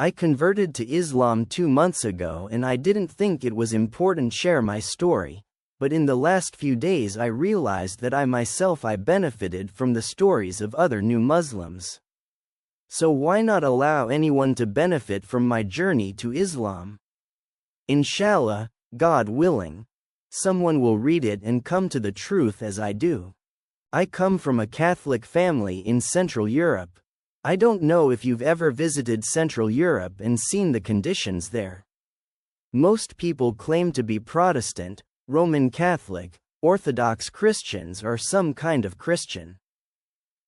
I converted to Islam 2 months ago and I didn't think it was important to share my story, but in the last few days I realized that I benefited from the stories of other new Muslims. So why not allow anyone to benefit from my journey to Islam? Inshallah, God willing, someone will read it and come to the truth as I do. I come from a Catholic family in Central Europe. I don't know if you've ever visited Central Europe and seen the conditions there. Most people claim to be Protestant, Roman Catholic, Orthodox Christians or some kind of Christian.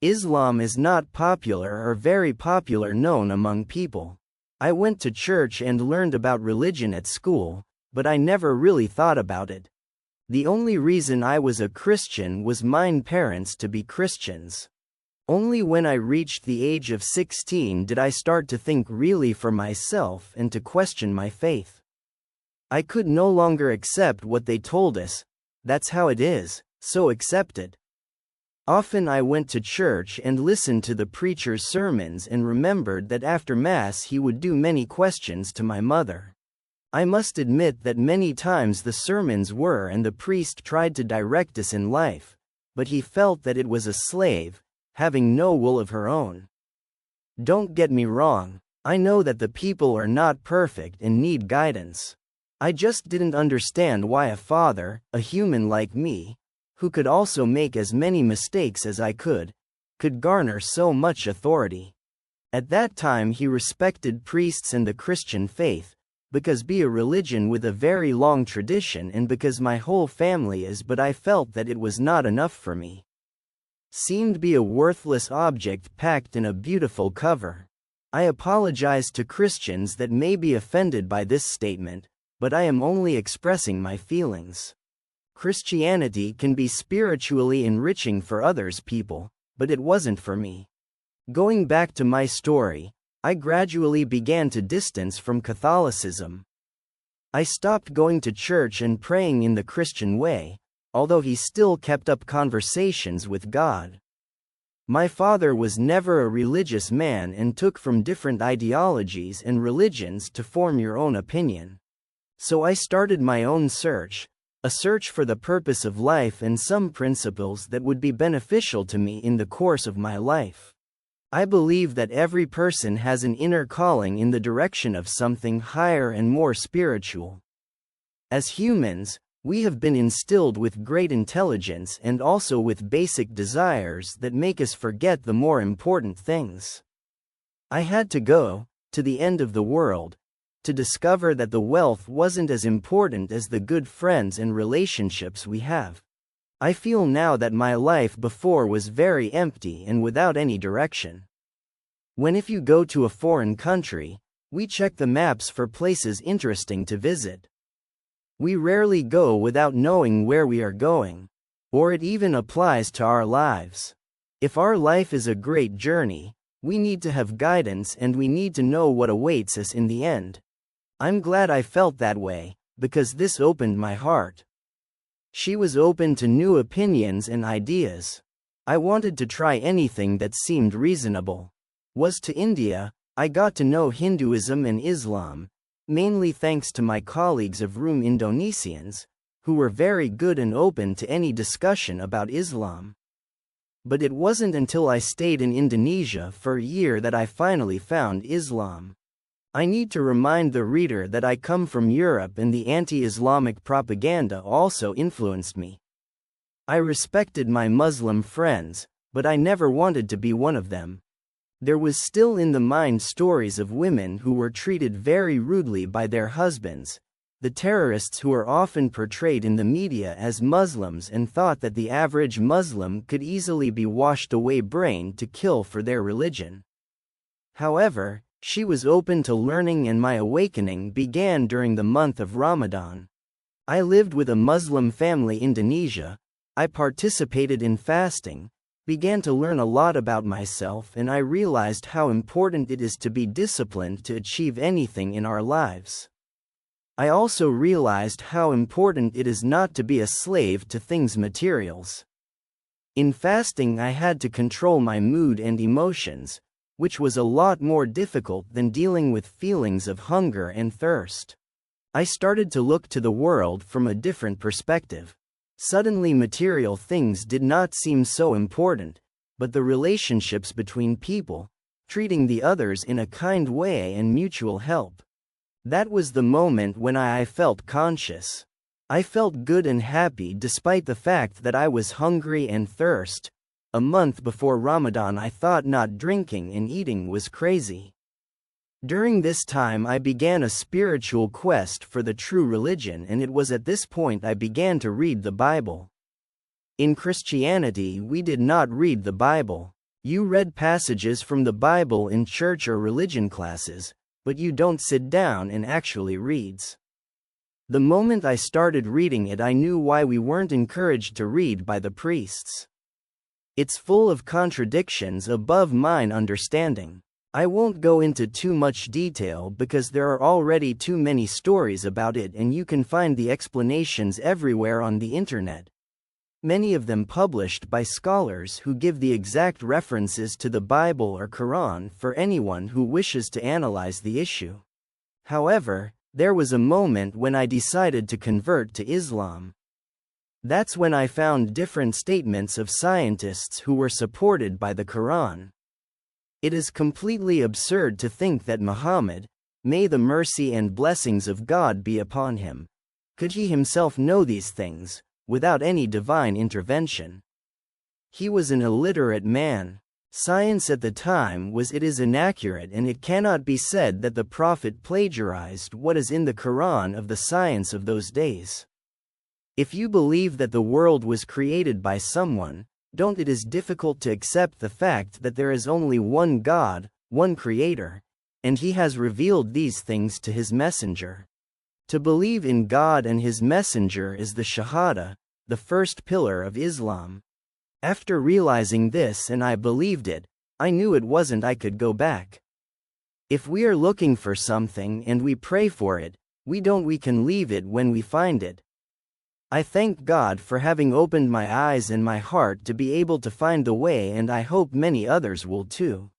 Islam is not popular or very popular known among people. I went to church and learned about religion at school, but I never really thought about it. The only reason I was a Christian was mine parents to be Christians. Only when I reached the age of 16 did I start to think really for myself and to question my faith. I could no longer accept what they told us, that's how it is, so accept it. Often I went to church and listened to the preacher's sermons and remembered that after Mass he would do many questions to my mother. I must admit that many times the sermons were and the priest tried to direct us in life, but he felt that it was a slave, having no will of her own. Don't get me wrong, I know that the people are not perfect and need guidance. I just didn't understand why a father, a human like me, who could also make as many mistakes as I could garner so much authority. At that time he respected priests and the Christian faith, because be a religion with a very long tradition and because my whole family is, but I felt that it was not enough for me. Seemed be a worthless object packed in a beautiful cover. I apologize to Christians that may be offended by this statement, but I am only expressing my feelings. Christianity can be spiritually enriching for others people, but it wasn't for me. Going back to my story, I gradually began to distance from Catholicism. I stopped going to church and praying in the Christian way, although he still kept up conversations with God. My father was never a religious man and took from different ideologies and religions to form your own opinion. So I started my own search, a search for the purpose of life and some principles that would be beneficial to me in the course of my life. I believe that every person has an inner calling in the direction of something higher and more spiritual. As humans, we have been instilled with great intelligence and also with basic desires that make us forget the more important things. I had to go to the end of the world to discover that the wealth wasn't as important as the good friends and relationships we have. I feel now that my life before was very empty and without any direction. If you go to a foreign country, we check the maps for places interesting to visit. We rarely go without knowing where we are going, or it even applies to our lives. If our life is a great journey, we need to have guidance and we need to know what awaits us in the end. I'm glad I felt that way, because this opened my heart. She was open to new opinions and ideas. I wanted to try anything that seemed reasonable. Was to India, I got to know Hinduism and Islam, mainly thanks to my colleagues of Room Indonesians, who were very good and open to any discussion about Islam. But it wasn't until I stayed in Indonesia for a year that I finally found Islam. I need to remind the reader that I come from Europe and the anti-Islamic propaganda also influenced me. I respected my Muslim friends, but I never wanted to be one of them. There was still in the mind stories of women who were treated very rudely by their husbands, the terrorists who are often portrayed in the media as Muslims and thought that the average Muslim could easily be washed away brain to kill for their religion. However, she was open to learning and my awakening began during the month of Ramadan. I lived with a Muslim family in Indonesia, I participated in fasting, began to learn a lot about myself and I realized how important it is to be disciplined to achieve anything in our lives. I also realized how important it is not to be a slave to things materials. In fasting I had to control my mood and emotions, which was a lot more difficult than dealing with feelings of hunger and thirst. I started to look to the world from a different perspective. Suddenly material things did not seem so important, but the relationships between people, treating the others in a kind way and mutual help. That was the moment when I felt conscious. I felt good and happy despite the fact that I was hungry and thirst. A month before Ramadan I thought not drinking and eating was crazy. During this time I began a spiritual quest for the true religion, and it was at this point I began to read the Bible. In Christianity we did not read the Bible. You read passages from the Bible in church or religion classes, but you don't sit down and actually reads. The moment I started reading it I knew why we weren't encouraged to read by the priests. It's full of contradictions above mine understanding. I won't go into too much detail because there are already too many stories about it and you can find the explanations everywhere on the internet. Many of them published by scholars who give the exact references to the Bible or Quran for anyone who wishes to analyze the issue. However, there was a moment when I decided to convert to Islam. That's when I found different statements of scientists who were supported by the Quran. It is completely absurd to think that Muhammad, may the mercy and blessings of God be upon him, could he himself know these things, without any divine intervention. He was an illiterate man. Science at the time was it is inaccurate, and it cannot be said that the Prophet plagiarized what is in the Quran of the science of those days. If you believe that the world was created by someone, it is difficult to accept the fact that there is only one God, one Creator, and He has revealed these things to His messenger. To believe in God and His messenger is the Shahada, the first pillar of Islam. After realizing this and I believed it, I knew it wasn't I could go back. If we are looking for something and we pray for it, we can leave it when we find it. I thank God for having opened my eyes and my heart to be able to find the way, and I hope many others will too.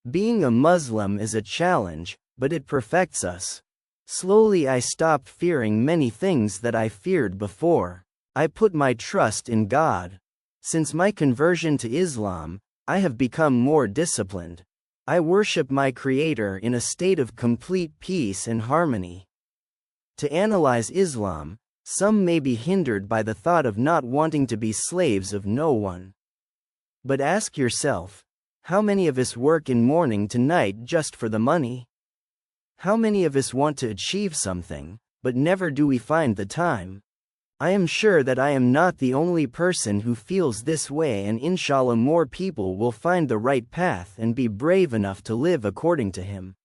Being a Muslim is a challenge, but it perfects us. Slowly I stopped fearing many things that I feared before. I put my trust in God. Since my conversion to Islam, I have become more disciplined. I worship my Creator in a state of complete peace and harmony. To analyze Islam, some may be hindered by the thought of not wanting to be slaves of no one. But ask yourself, how many of us work in morning to night just for the money? How many of us want to achieve something, but never do we find the time? I am sure that I am not the only person who feels this way, and inshallah more people will find the right path and be brave enough to live according to Him.